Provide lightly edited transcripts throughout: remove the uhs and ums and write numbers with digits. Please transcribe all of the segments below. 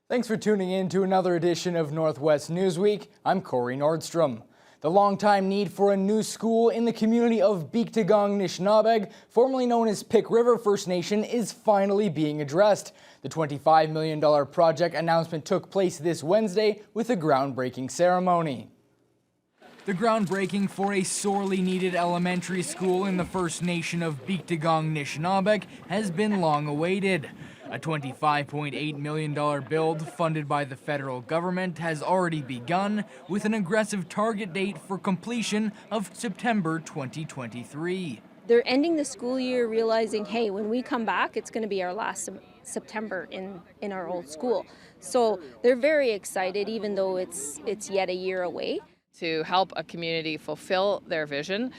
Thanks for tuning in to another edition of Northwest Newsweek. I'm Corey Nordstrom. The longtime need for a new school in the community of Beektagong Nishnabeg, formerly known as Pick River First Nation, is finally being addressed. The $25 million project announcement took place this Wednesday with a groundbreaking ceremony. The groundbreaking for a sorely needed elementary school in the First Nation of Beektagong Nishnabeg has been long awaited. A $25.8 million build funded by the federal government has already begun, with an aggressive target date for completion of September 2023. They're ending the school year realizing, hey, when we come back, it's going to be our last September in our old school. So they're very excited, even though it's yet a year away. To help a community fulfill their vision,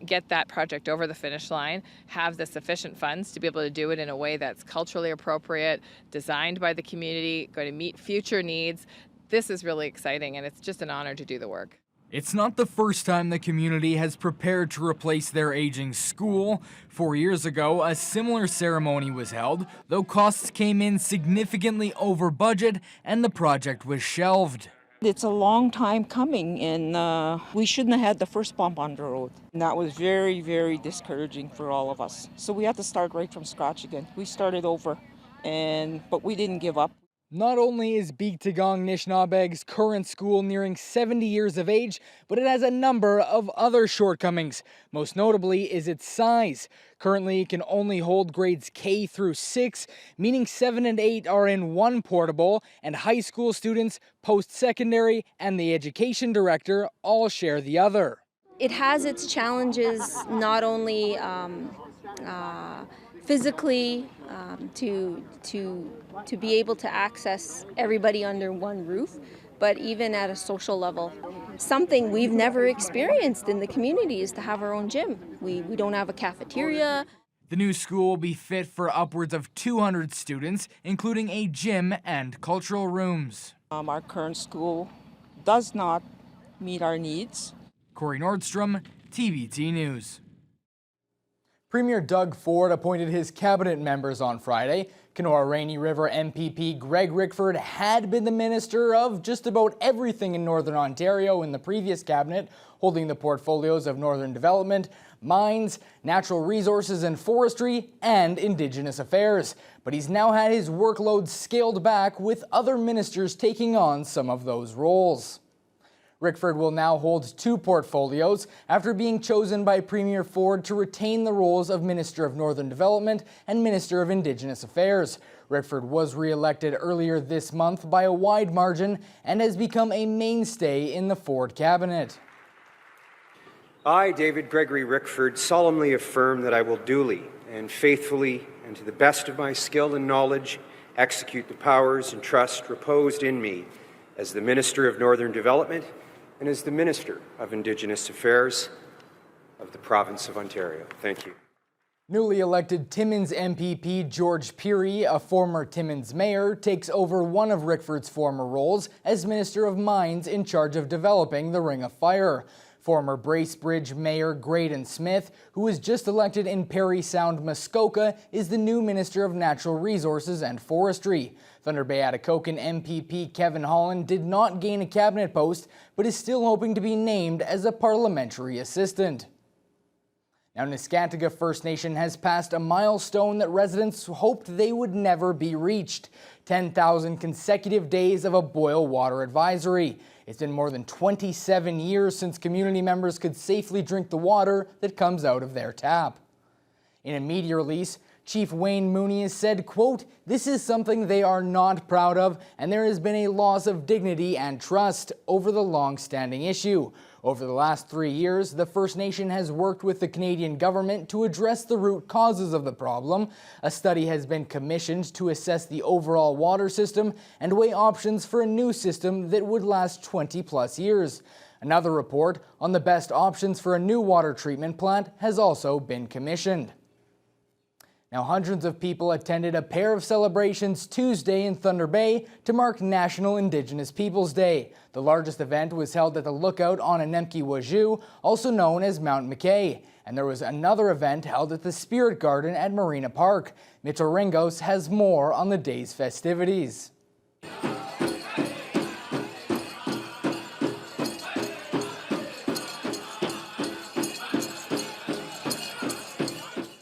get that project over the finish line, have the sufficient funds to be able to do it in a way that's culturally appropriate, designed by the community, going to meet future needs. This is really exciting, and it's just an honor to do the work. It's not the first time the community has prepared to replace their aging school. 4 years ago, a similar ceremony was held, though costs came in significantly over budget and the project was shelved. It's a long time coming, and we shouldn't have had the first bump on the road. And that was very, very discouraging for all of us. So we had to start right from scratch again. We started over, but we didn't give up. Not only is Beektagong Nishnabeg's current school nearing 70 years of age, but it has a number of other shortcomings. Most notably is its size. Currently, it can only hold grades K through 6, meaning 7 and 8 are in one portable, and high school students, post-secondary, and the education director all share the other. It has its challenges, not only physically, to be able to access everybody under one roof, but even at a social level. Something we've never experienced in the community is to have our own gym. We don't have a cafeteria. The new school will be fit for upwards of 200 students, including a gym and cultural rooms. Our current school does not meet our needs. Corey Nordstrom, TVT News. Premier Doug Ford appointed his cabinet members on Friday. Kenora-Rainy River MPP Greg Rickford had been the minister of just about everything in Northern Ontario in the previous cabinet, holding the portfolios of Northern Development, Mines, Natural Resources and Forestry, and Indigenous Affairs. But he's now had his workload scaled back, with other ministers taking on some of those roles. Rickford will now hold 2 portfolios after being chosen by Premier Ford to retain the roles of Minister of Northern Development and Minister of Indigenous Affairs. Rickford was re-elected earlier this month by a wide margin and has become a mainstay in the Ford cabinet. I, David Gregory Rickford, solemnly affirm that I will duly and faithfully and to the best of my skill and knowledge execute the powers and trust reposed in me as the Minister of Northern Development and as the Minister of Indigenous Affairs of the Province of Ontario. Thank you. Newly elected Timmins MPP George Peary, a former Timmins mayor, takes over one of Rickford's former roles as Minister of Mines in charge of developing the Ring of Fire. Former Bracebridge Mayor Graydon Smith, who was just elected in Parry Sound, Muskoka, is the new Minister of Natural Resources and Forestry. Thunder Bay Atikokan MPP Kevin Holland did not gain a cabinet post, but is still hoping to be named as a parliamentary assistant. Now, Neskantaga First Nation has passed a milestone that residents hoped they would never be reached: 10,000 consecutive days of a boil water advisory. It's been more than 27 years since community members could safely drink the water that comes out of their tap. In a media release, Chief Wayne Mooney has said, quote, "This is something they are not proud of, and there has been a loss of dignity and trust over the long-standing issue. Over the last 3 years, the First Nation has worked with the Canadian government to address the root causes of the problem. A study has been commissioned to assess the overall water system and weigh options for a new system that would last 20+ years. Another report on the best options for a new water treatment plant has also been commissioned." Now, hundreds of people attended a pair of celebrations Tuesday in Thunder Bay to mark National Indigenous Peoples Day. The largest event was held at the Lookout on Anemki-Waju, also known as Mount McKay. And there was another event held at the Spirit Garden at Marina Park. Mitchell Ringos has more on the day's festivities.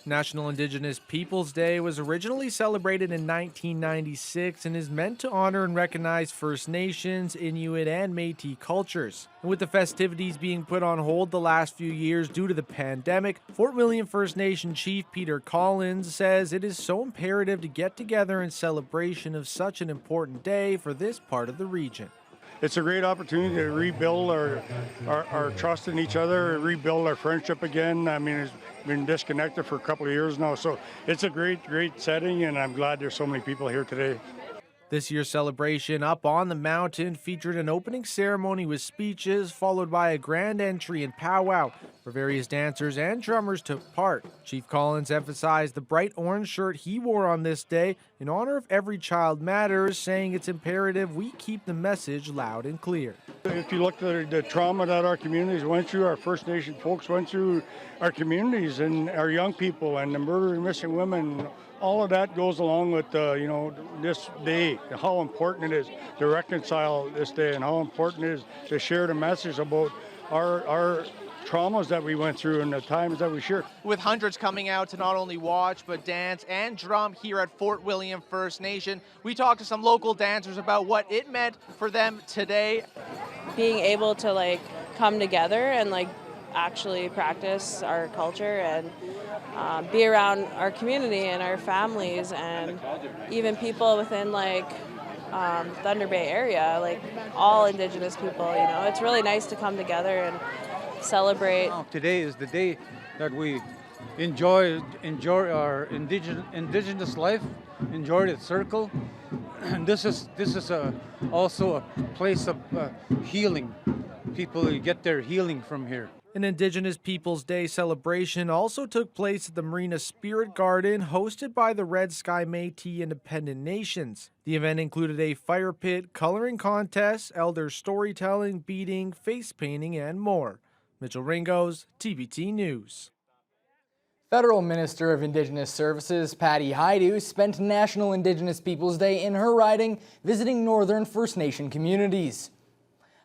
National Indigenous Peoples Day was originally celebrated in 1996 and is meant to honor and recognize First Nations, Inuit, and Métis cultures. And with the festivities being put on hold the last few years due to the pandemic, Fort William First Nation Chief Peter Collins says it is so imperative to get together in celebration of such an important day for this part of the region. It's a great opportunity to rebuild our trust in each other, rebuild our friendship again. I mean, it's been disconnected for a couple of years now, so it's a great setting, and I'm glad there's so many people here today. This year's celebration up on the mountain featured an opening ceremony with speeches, followed by a grand entry and powwow, where various dancers and drummers took part. Chief Collins emphasized the bright orange shirt he wore on this day in honor of Every Child Matters, saying it's imperative we keep the message loud and clear. If you look at the trauma that our communities went through, our First Nation folks went through, our communities and our young people and the murdered and missing women, all of that goes along with this day, how important it is to reconcile this day and how important it is to share the message about our traumas that we went through and the times that we shared. With hundreds coming out to not only watch but dance and drum here at Fort William First Nation, we talked to some local dancers about what it meant for them today. Being able to come together and actually practice our culture and be around our community and our families and even people within Thunder Bay area, all Indigenous people, it's really nice to come together and celebrate. Today is the day that we enjoy our indigenous life, enjoy the circle, and this is also a place of healing. People get their healing from here. An Indigenous Peoples Day celebration also took place at the Marina Spirit Garden, hosted by the Red Sky Métis Independent Nations. The event included a fire pit, coloring contest, elder storytelling, beading, face painting, and more. Mitchell Ringos, TVT News. Federal Minister of Indigenous Services Patty Hajdu spent National Indigenous Peoples Day in her riding visiting northern First Nation communities.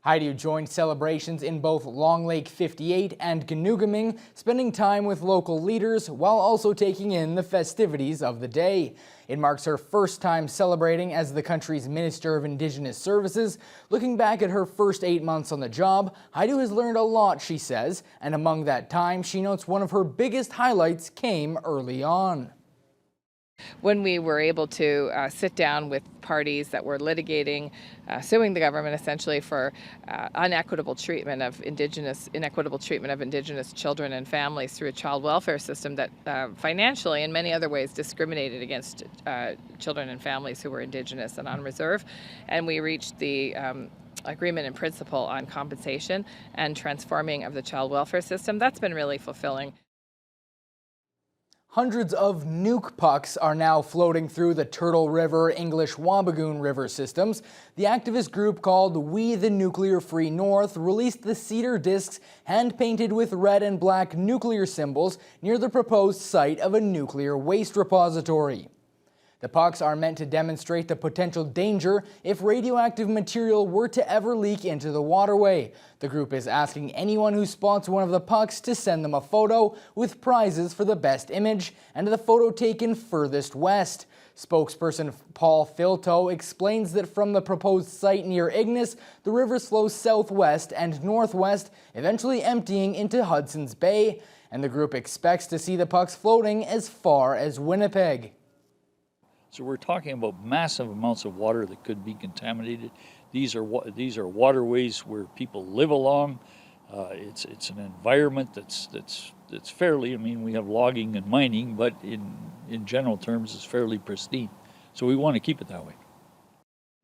Hajdu joined celebrations in both Long Lake 58 and Ganoogaming, spending time with local leaders while also taking in the festivities of the day. It marks her first time celebrating as the country's Minister of Indigenous Services. Looking back at her first 8 months on the job, Hajdu has learned a lot, she says, and among that time, she notes one of her biggest highlights came early on. When we were able to sit down with parties that were litigating, suing the government essentially for inequitable treatment of Indigenous children and families through a child welfare system that financially and many other ways discriminated against children and families who were Indigenous and on reserve, and we reached the agreement in principle on compensation and transforming of the child welfare system. That's been really fulfilling. Hundreds of nuke pucks are now floating through the Turtle River, English Wabigoon River systems. The activist group called We the Nuclear Free North released the cedar discs hand-painted with red and black nuclear symbols near the proposed site of a nuclear waste repository. The pucks are meant to demonstrate the potential danger if radioactive material were to ever leak into the waterway. The group is asking anyone who spots one of the pucks to send them a photo with prizes for the best image and the photo taken furthest west. Spokesperson Paul Filto explains that from the proposed site near Ignis, the river flows southwest and northwest, eventually emptying into Hudson's Bay, and the group expects to see the pucks floating as far as Winnipeg. So we're talking about massive amounts of water that could be contaminated. These are waterways where people live along. It's an environment that's fairly. I mean, we have logging and mining, but in general terms, it's fairly pristine. So we want to keep it that way.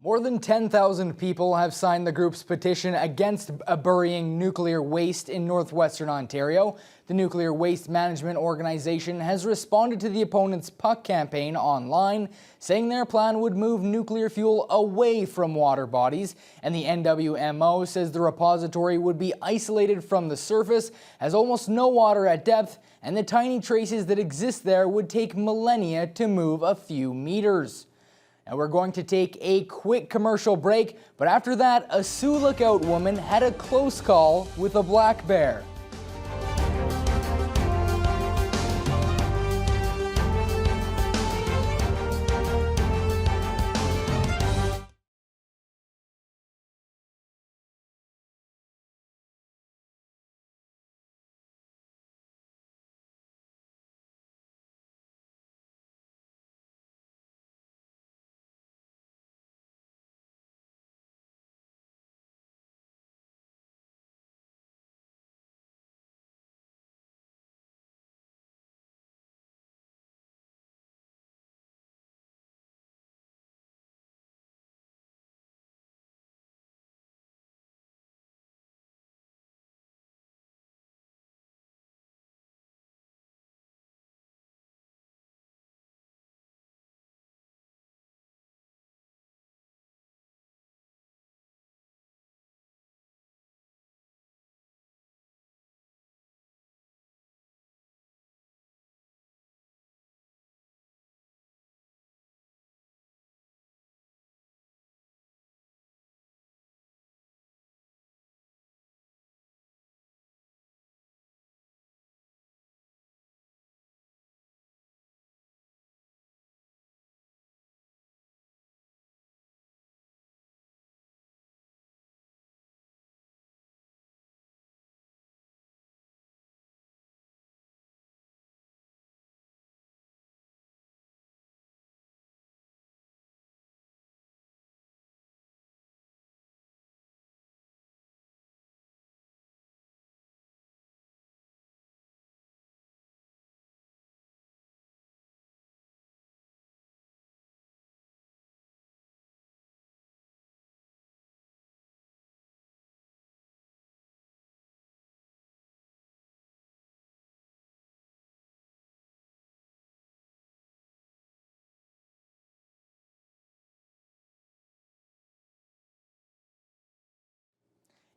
More than 10,000 people have signed the group's petition against burying nuclear waste in northwestern Ontario. The Nuclear Waste Management Organization has responded to the opponents' puck campaign online, saying their plan would move nuclear fuel away from water bodies, and the NWMO says the repository would be isolated from the surface, has almost no water at depth, and the tiny traces that exist there would take millennia to move a few meters. And we're going to take a quick commercial break, but after that, a Sioux Lookout woman had a close call with a black bear.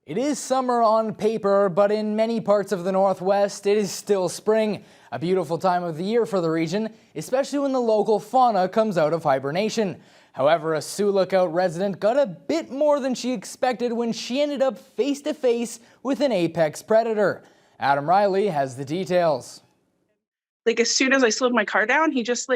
It is summer on paper, but in many parts of the Northwest, it is still spring. A beautiful time of the year for the region, especially when the local fauna comes out of hibernation. However, a Sioux Lookout resident got a bit more than she expected when she ended up face-to-face with an apex predator. Adam Riley has the details. Like, as soon as I slowed my car down, he just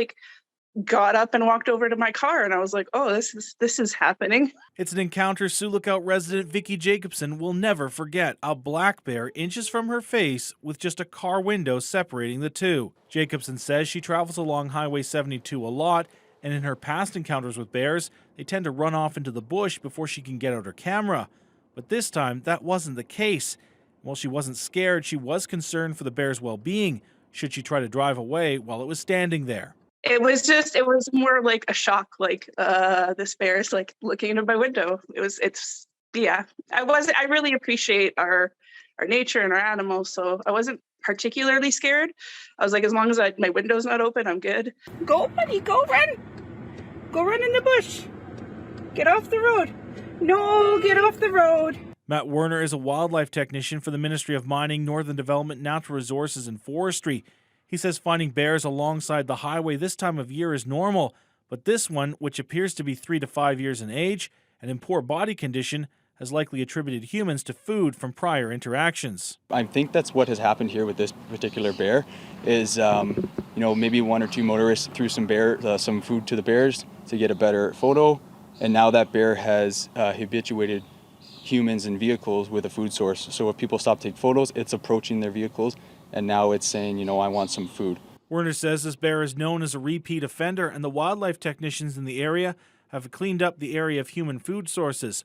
got up and walked over to my car, and I was like, oh, this is happening. It's an encounter Sioux Lookout resident Vicki Jacobson will never forget. A black bear inches from her face with just a car window separating the two. Jacobson says she travels along Highway 72 a lot, and in her past encounters with bears, they tend to run off into the bush before she can get out her camera. But this time, that wasn't the case. While she wasn't scared, she was concerned for the bear's well-being should she try to drive away while it was standing there. It was more like a shock, this bear is looking into my window. I really appreciate our nature and our animals, so I wasn't particularly scared. I was like, as long as my window's not open, I'm good. Go, buddy, go run in the bush. Get off the road. No, get off the road. Matt Werner is a wildlife technician for the Ministry of Mining, Northern Development, Natural Resources and Forestry. He says finding bears alongside the highway this time of year is normal, but this one, which appears to be 3 to 5 years in age and in poor body condition, has likely attributed humans to food from prior interactions. I think that's what has happened here with this particular bear is, maybe 1 or 2 motorists threw some food to the bears to get a better photo, and now that bear has habituated humans and vehicles with a food source. So if people stop to take photos, it's approaching their vehicles, and now it's saying, I want some food. Werner says this bear is known as a repeat offender, and the wildlife technicians in the area have cleaned up the area of human food sources.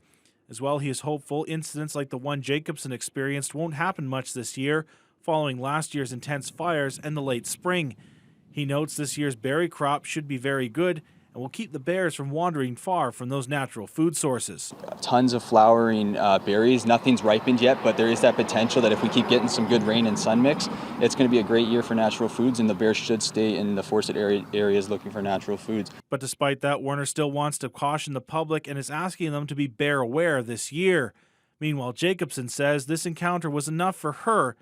As well, he is hopeful incidents like the one Jacobson experienced won't happen much this year, following last year's intense fires and the late spring. He notes this year's berry crop should be very good and will keep the bears from wandering far from those natural food sources. Tons of flowering berries. Nothing's ripened yet, but there is that potential that if we keep getting some good rain and sun mix, it's going to be a great year for natural foods, and the bears should stay in the forested areas looking for natural foods. But despite that, Werner still wants to caution the public and is asking them to be bear aware this year. Meanwhile, Jacobson says this encounter was enough for her,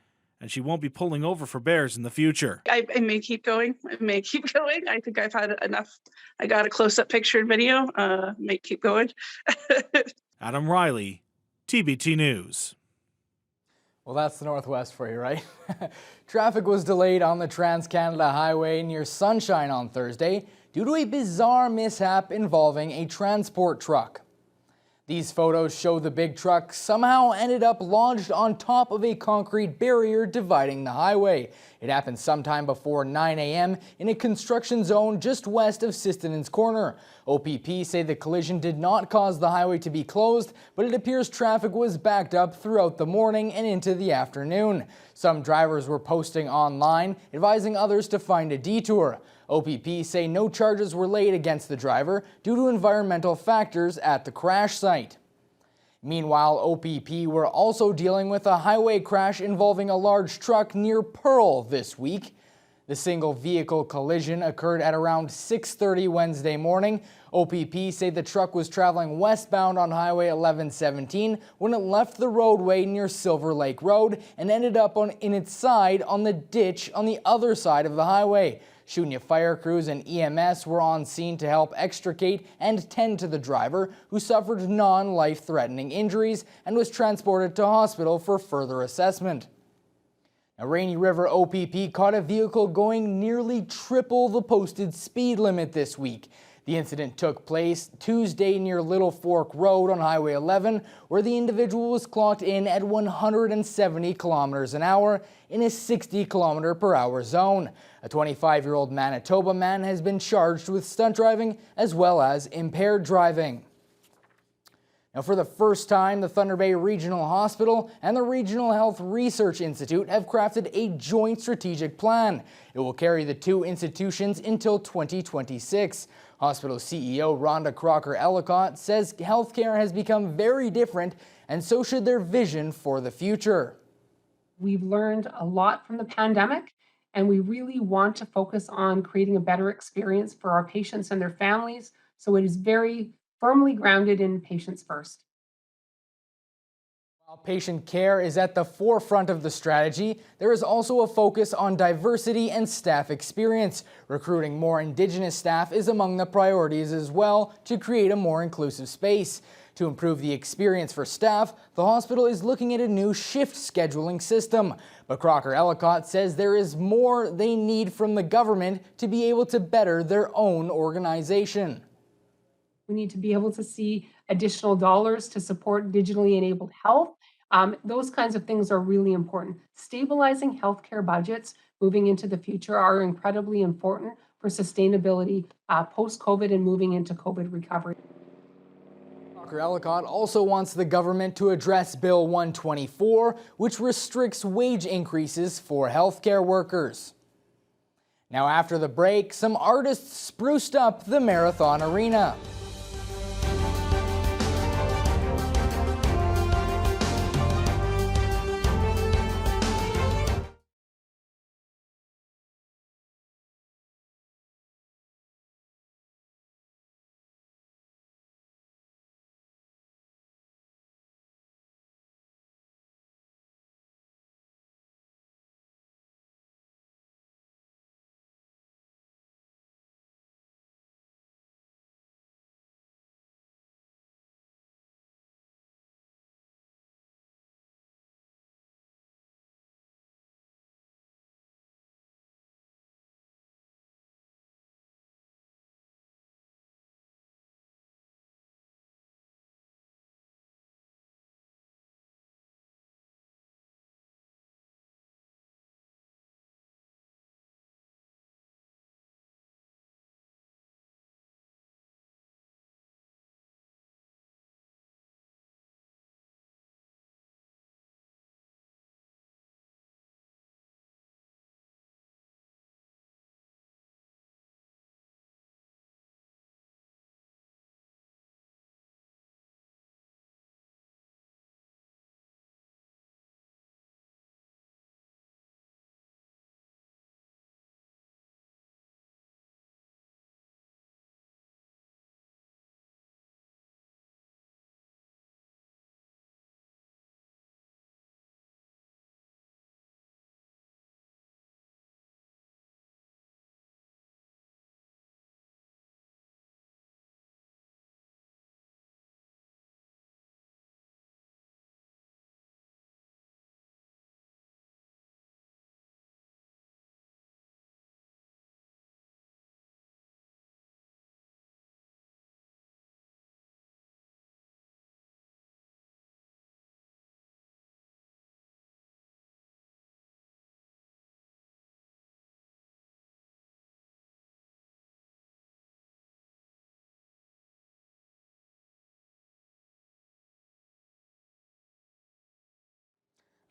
and she won't be pulling over for bears in the future. I may keep going. I may keep going. I think I've had enough. I got a close-up picture and video. May keep going. Adam Riley, TBT News. Well, that's the Northwest for you, right? Traffic was delayed on the Trans-Canada Highway near Sunshine on Thursday due to a bizarre mishap involving a transport truck. These photos show the big truck somehow ended up lodged on top of a concrete barrier dividing the highway. It happened sometime before 9 a.m. in a construction zone just west of Sistonen's Corner. OPP say the collision did not cause the highway to be closed, but it appears traffic was backed up throughout the morning and into the afternoon. Some drivers were posting online, advising others to find a detour. OPP say no charges were laid against the driver due to environmental factors at the crash site. Meanwhile, OPP were also dealing with a highway crash involving a large truck near Pearl this week. The single vehicle collision occurred at around 6:30 Wednesday morning. OPP say the truck was traveling westbound on Highway 1117 when it left the roadway near Silver Lake Road and ended up in its side on the ditch on the other side of the highway. Shunya fire crews and EMS were on scene to help extricate and tend to the driver, who suffered non-life-threatening injuries and was transported to hospital for further assessment. Now, Rainy River OPP caught a vehicle going nearly triple the posted speed limit this week. The incident took place Tuesday near Little Fork Road on Highway 11, where the individual was clocked in at 170 kilometers an hour in a 60 kilometer per hour zone. A 25-year-old Manitoba man has been charged with stunt driving as well as impaired driving. Now, for the first time, the Thunder Bay Regional Hospital and the Regional Health Research Institute have crafted a joint strategic plan. It will carry the two institutions until 2026. Hospital CEO Rhonda Crocker-Ellicott says healthcare has become very different, and so should their vision for the future. We've learned a lot from the pandemic, and we really want to focus on creating a better experience for our patients and their families. So it is very firmly grounded in patients first. While patient care is at the forefront of the strategy, there is also a focus on diversity and staff experience. Recruiting more Indigenous staff is among the priorities as well to create a more inclusive space. To improve the experience for staff, the hospital is looking at a new shift scheduling system. But Crocker-Ellicott says there is more they need from the government to be able to better their own organization. We need to be able to see additional dollars to support digitally enabled health. Those kinds of things are really important. Stabilizing healthcare budgets moving into the future are incredibly important for sustainability post-COVID and moving into COVID recovery. Crocker-Ellicott also wants the government to address Bill 124, which restricts wage increases for healthcare workers. Now, after the break, some artists spruced up the Marathon Arena.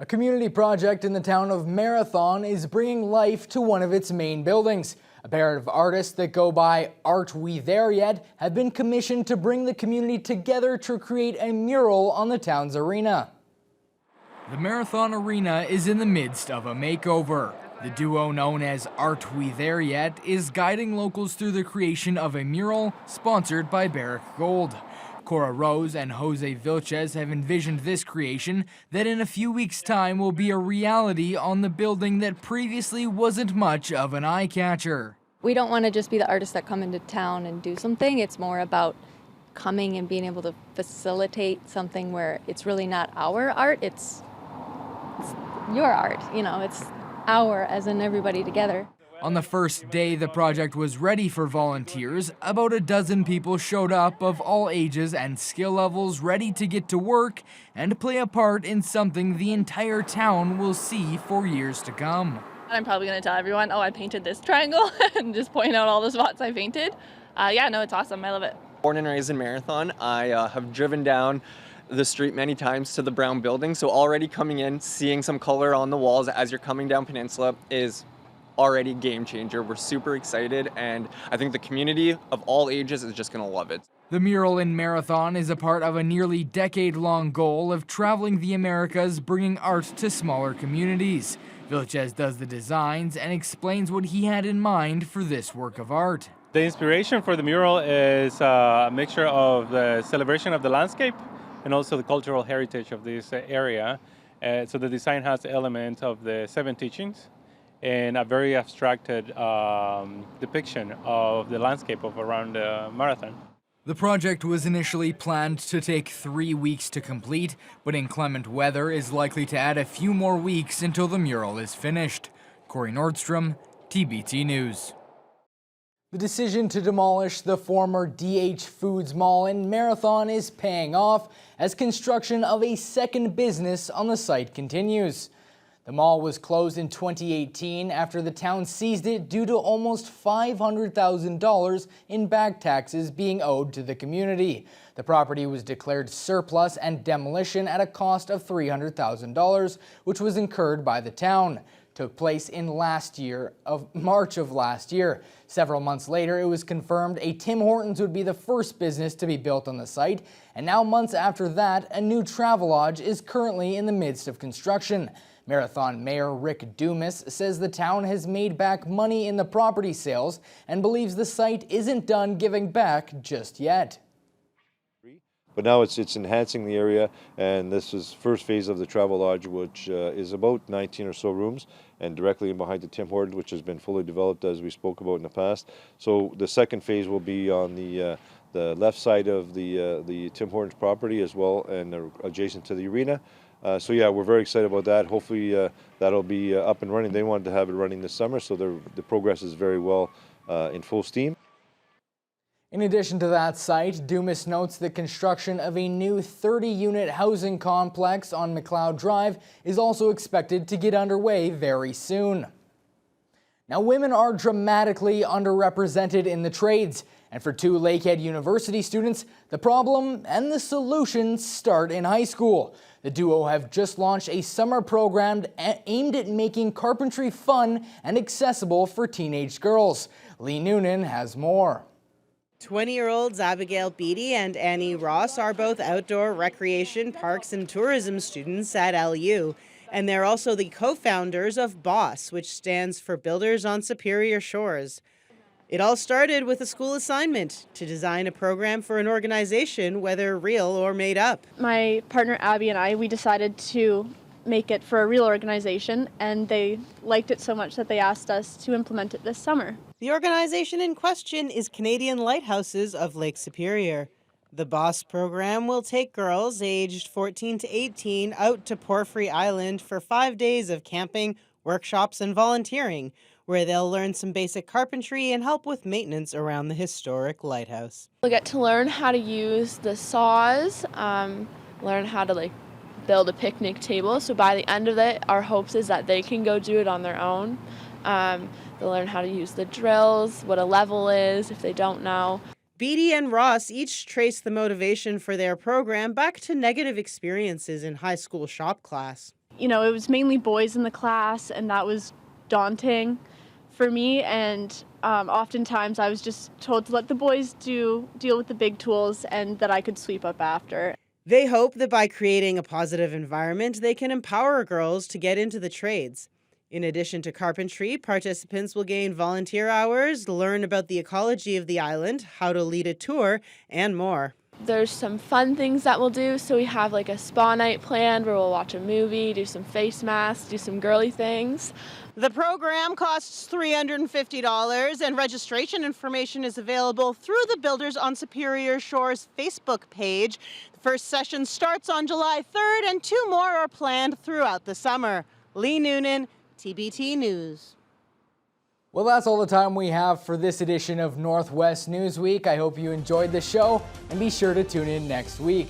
A community project in the town of Marathon is bringing life to one of its main buildings. A pair of artists that go by Art We There Yet have been commissioned to bring the community together to create a mural on the town's arena. The Marathon Arena is in the midst of a makeover. The duo known as Art We There Yet is guiding locals through the creation of a mural sponsored by Barrick Gold. Cora Rose and Jose Vilches have envisioned this creation that in a few weeks' time will be a reality on the building that previously wasn't much of an eye-catcher. We don't want to just be the artists that come into town and do something. It's more about coming and being able to facilitate something where it's really not our art, it's your art, it's our as in everybody together. On the first day the project was ready for volunteers, about a dozen people showed up of all ages and skill levels ready to get to work and play a part in something the entire town will see for years to come. I'm probably going to tell everyone, oh, I painted this triangle and just point out all the spots I painted. It's awesome. I love it. Born and raised in Marathon, I have driven down the street many times to the Brown Building, so already coming in, seeing some color on the walls as you're coming down Peninsula is already a game changer. We're super excited, and I think the community of all ages is just going to love it. The mural in Marathon is a part of a nearly decade-long goal of traveling the Americas, bringing art to smaller communities. Vilches does the designs and explains what he had in mind for this work of art. The inspiration for the mural is a mixture of the celebration of the landscape and also the cultural heritage of this area. So the design has the element of the 7 teachings and a very abstracted depiction of the landscape of around the Marathon. The project was initially planned to take 3 weeks to complete, but inclement weather is likely to add a few more weeks until the mural is finished. Corey Nordstrom, TBT News. The decision to demolish the former DH Foods Mall in Marathon is paying off as construction of a second business on the site continues. The mall was closed in 2018 after the town seized it due to almost $500,000 in back taxes being owed to the community. The property was declared surplus and demolition at a cost of $300,000, which was incurred by the town. Took place in March of last year. Several months later, it was confirmed a Tim Hortons would be the first business to be built on the site, and now months after that, a new Travelodge is currently in the midst of construction. Marathon Mayor Rick Dumas says the town has made back money in the property sales and believes the site isn't done giving back just yet. But now it's enhancing the area, and this is first phase of the Travelodge, which is about 19 or so rooms, and directly in behind the Tim Hortons, which has been fully developed as we spoke about in the past. So the second phase will be on the left side of the Tim Hortons property as well, and adjacent to the arena. So yeah, we're very excited about that. Hopefully that'll be up and running. They wanted to have it running this summer, so the progress is very well in full steam. In addition to that site, Dumas notes that construction of a new 30-unit housing complex on McLeod Drive is also expected to get underway very soon. Now, women are dramatically underrepresented in the trades, and for 2 Lakehead University students, the problem and the solutions start in high school. The duo have just launched a summer program aimed at making carpentry fun and accessible for teenage girls. Lee Noonan has more. 20-year-olds Abigail Beatty and Annie Ross are both outdoor recreation, parks, and tourism students at LU. And they're also the co-founders of BOSS, which stands for Builders on Superior Shores. It all started with a school assignment to design a program for an organization, whether real or made up. My partner Abby and I, we decided to make it for a real organization, and they liked it so much that they asked us to implement it this summer. The organization in question is Canadian Lighthouses of Lake Superior. The BOSS program will take girls aged 14 to 18 out to Porphyry Island for 5 days of camping, workshops, and volunteering, where they'll learn some basic carpentry and help with maintenance around the historic lighthouse. We'll get to learn how to use the saws, learn how to build a picnic table. So by the end of it, our hopes is that they can go do it on their own. They'll learn how to use the drills, what a level is if they don't know. Beatty and Ross each trace the motivation for their program back to negative experiences in high school shop class. You know, it was mainly boys in the class, and that was daunting for me. And oftentimes I was just told to let the boys deal with the big tools and that I could sweep up after. They hope that by creating a positive environment, they can empower girls to get into the trades. In addition to carpentry, participants will gain volunteer hours, learn about the ecology of the island, how to lead a tour, and more. There's some fun things that we'll do. So we have like a spa night planned where we'll watch a movie, do some face masks, do some girly things. The program costs $350, and registration information is available through the Builders on Superior Shores Facebook page. The first session starts on July 3rd, and 2 more are planned throughout the summer. Lee Noonan, TBT News. Well, that's all the time we have for this edition of Northwest Newsweek. I hope you enjoyed the show, and be sure to tune in next week.